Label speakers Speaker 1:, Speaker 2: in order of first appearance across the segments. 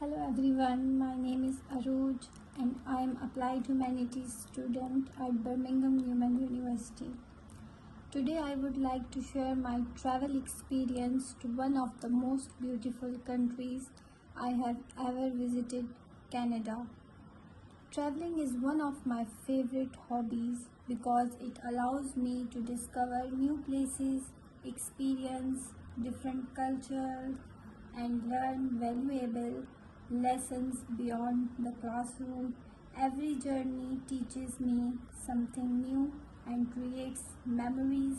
Speaker 1: Hello everyone, my name is Arooj and I am Applied Humanities student at Birmingham Newman University. Today I would like to share my travel experience to one of the most beautiful countries I have ever visited, Canada. Traveling is one of my favorite hobbies because it allows me to discover new places, experience different cultures, and learn valuable lessons beyond the classroom. Every journey teaches me something new and creates memories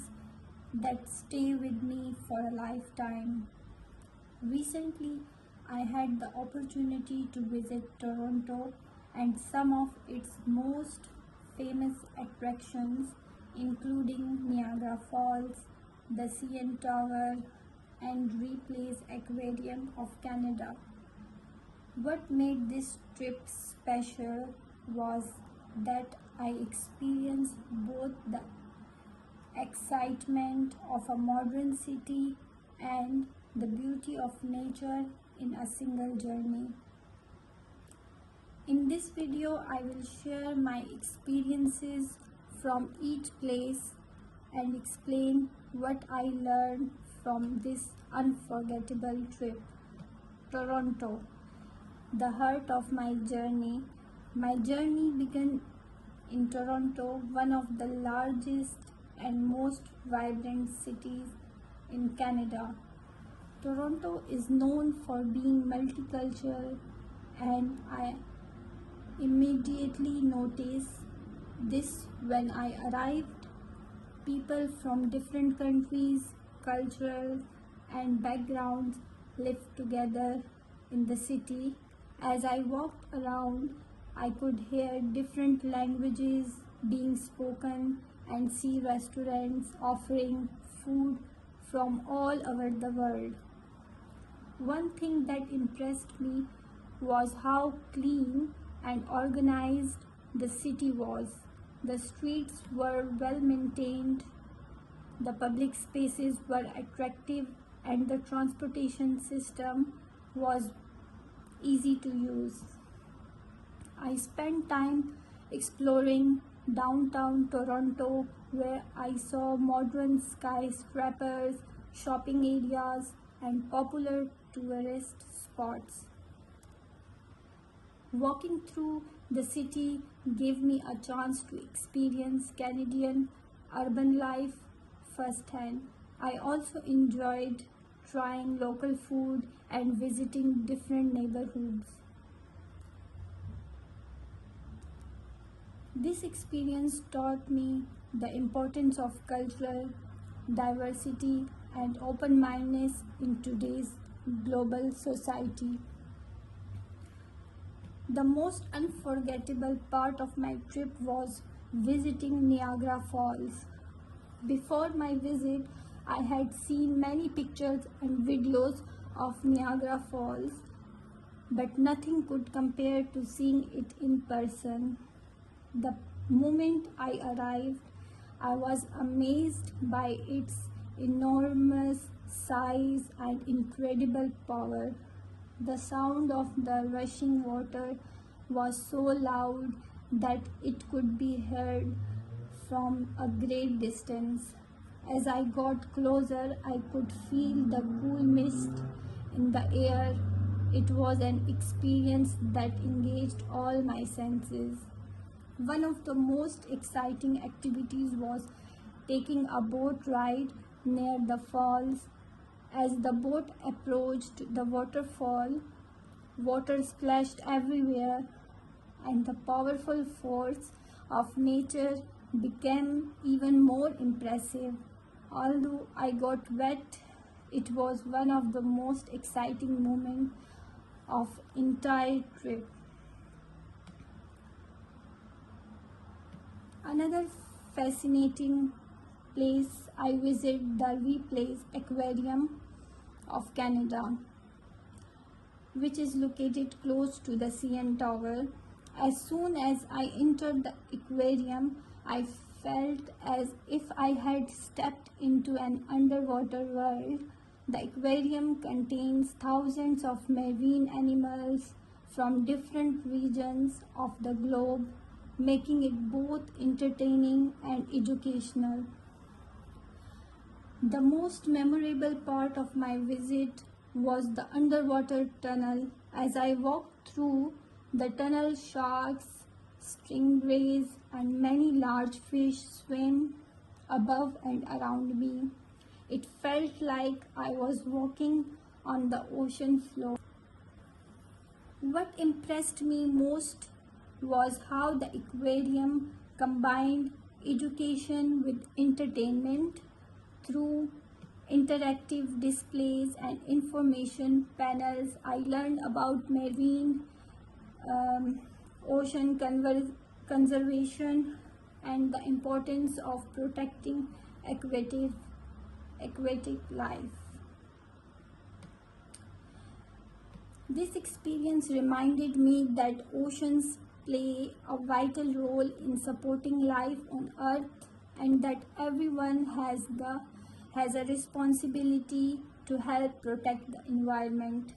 Speaker 1: that stay with me for a lifetime. Recently, I had the opportunity to visit Toronto and some of its most famous attractions, including Niagara Falls, the CN Tower, and Ripley's Aquarium of Canada. What made this trip special was that I experienced both the excitement of a modern city and the beauty of nature in a single journey. In this video, I will share my experiences from each place and explain what I learned from this unforgettable trip. Toronto, the heart of my journey. My journey began in Toronto, one of the largest and most vibrant cities in Canada. Toronto is known for being multicultural, and I immediately noticed this when I arrived. People from different countries, cultures, and backgrounds lived together in the city. As I walked around, I could hear different languages being spoken and see restaurants offering food from all over the world. One thing that impressed me was how clean and organized the city was. The streets were well maintained, the public spaces were attractive, and the transportation system was easy to use. I spent time exploring downtown Toronto where I saw modern skyscrapers, shopping areas, and popular tourist spots. Walking through the city gave me a chance to experience Canadian urban life firsthand. I also enjoyed trying local food and visiting different neighborhoods. This experience taught me the importance of cultural diversity and open-mindedness in today's global society. The most unforgettable part of my trip was visiting Niagara Falls. Before my visit, I had seen many pictures and videos of Niagara Falls, but nothing could compare to seeing it in person. The moment I arrived, I was amazed by its enormous size and incredible power. The sound of the rushing water was so loud that it could be heard from a great distance. As I got closer, I could feel the cool mist in the air. It was an experience that engaged all my senses. One of the most exciting activities was taking a boat ride near the falls. As the boat approached the waterfall, water splashed everywhere, and the powerful force of nature became even more impressive. Although I got wet, it was one of the most exciting moments of entire trip. Another fascinating place I visited the Ripley's Aquarium of Canada, which is located close to the CN Tower. As soon as I entered the aquarium, I felt as if I had stepped into an underwater world. The aquarium contains thousands of marine animals from different regions of the globe, making it both entertaining and educational. The most memorable part of my visit was the underwater tunnel. As I walked through the tunnel, sharks, stingrays, and many large fish swam above and around me. It felt like I was walking on the ocean floor. What impressed me most was how the aquarium combined education with entertainment through interactive displays and information panels. I learned about marine ocean conservation and the importance of protecting aquatic life. This experience reminded me that oceans play a vital role in supporting life on Earth and that everyone has a responsibility to help protect the environment.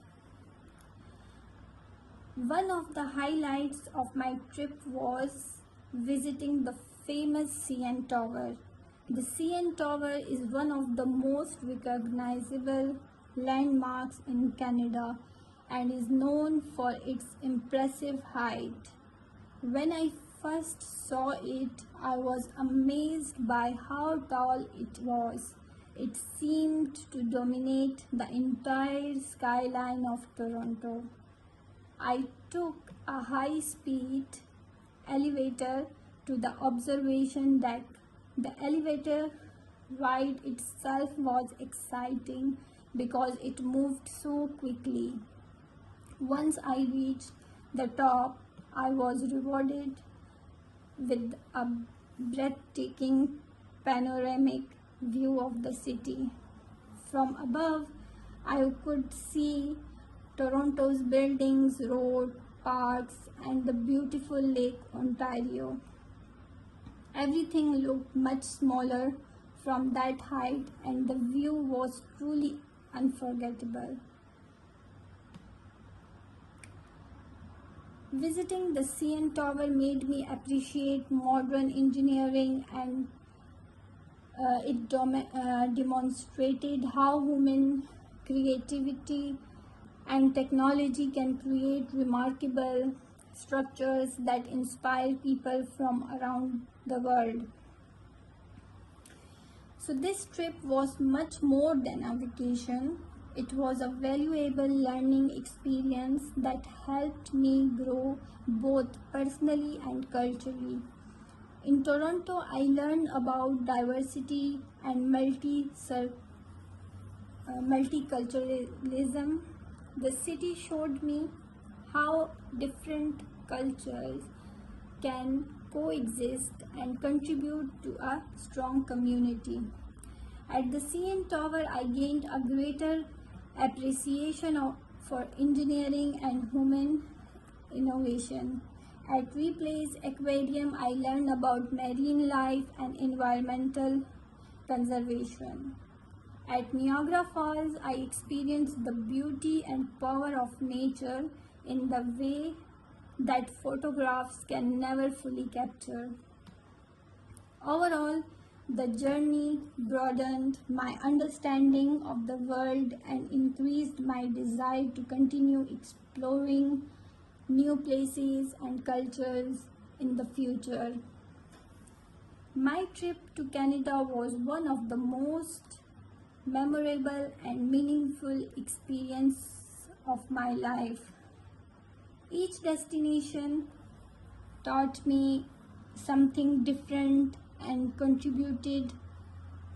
Speaker 1: One of the highlights of my trip was visiting the famous CN Tower. The CN Tower is one of the most recognizable landmarks in Canada and is known for its impressive height. When I first saw it, I was amazed by how tall it was. It seemed to dominate the entire skyline of Toronto. I took a high-speed elevator to the observation deck. The elevator ride itself was exciting because it moved so quickly. Once I reached the top, I was rewarded with a breathtaking panoramic view of the city. From above, I could see Toronto's buildings, roads, parks, and the beautiful Lake Ontario. Everything looked much smaller from that height, and the view was truly unforgettable. Visiting the CN Tower made me appreciate modern engineering and it demonstrated how human creativity and technology can create remarkable structures that inspire people from around the world. So this trip was much more than a vacation. It was a valuable learning experience that helped me grow both personally and culturally. In Toronto, I learned about diversity and multiculturalism. The city showed me how different cultures can coexist and contribute to a strong community. At the CN Tower, I gained a greater appreciation for engineering and human innovation. At Replay's Aquarium, I learned about marine life and environmental conservation. At Niagara Falls, I experienced the beauty and power of nature in the way that photographs can never fully capture. Overall, the journey broadened my understanding of the world and increased my desire to continue exploring new places and cultures in the future. My trip to Canada was one of the most memorable and meaningful experience of my life. Each destination taught me something different and contributed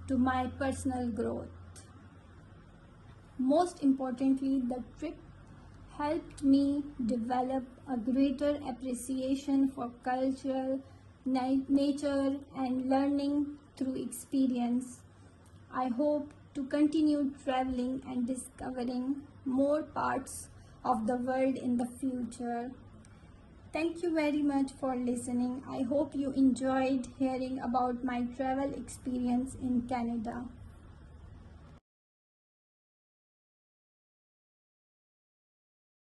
Speaker 1: to my personal growth. Most importantly, the trip helped me develop a greater appreciation for culture, nature, and learning through experience. I hope to continue traveling and discovering more parts of the world in the future. Thank you very much for listening. I hope you enjoyed hearing about my travel experience in Canada.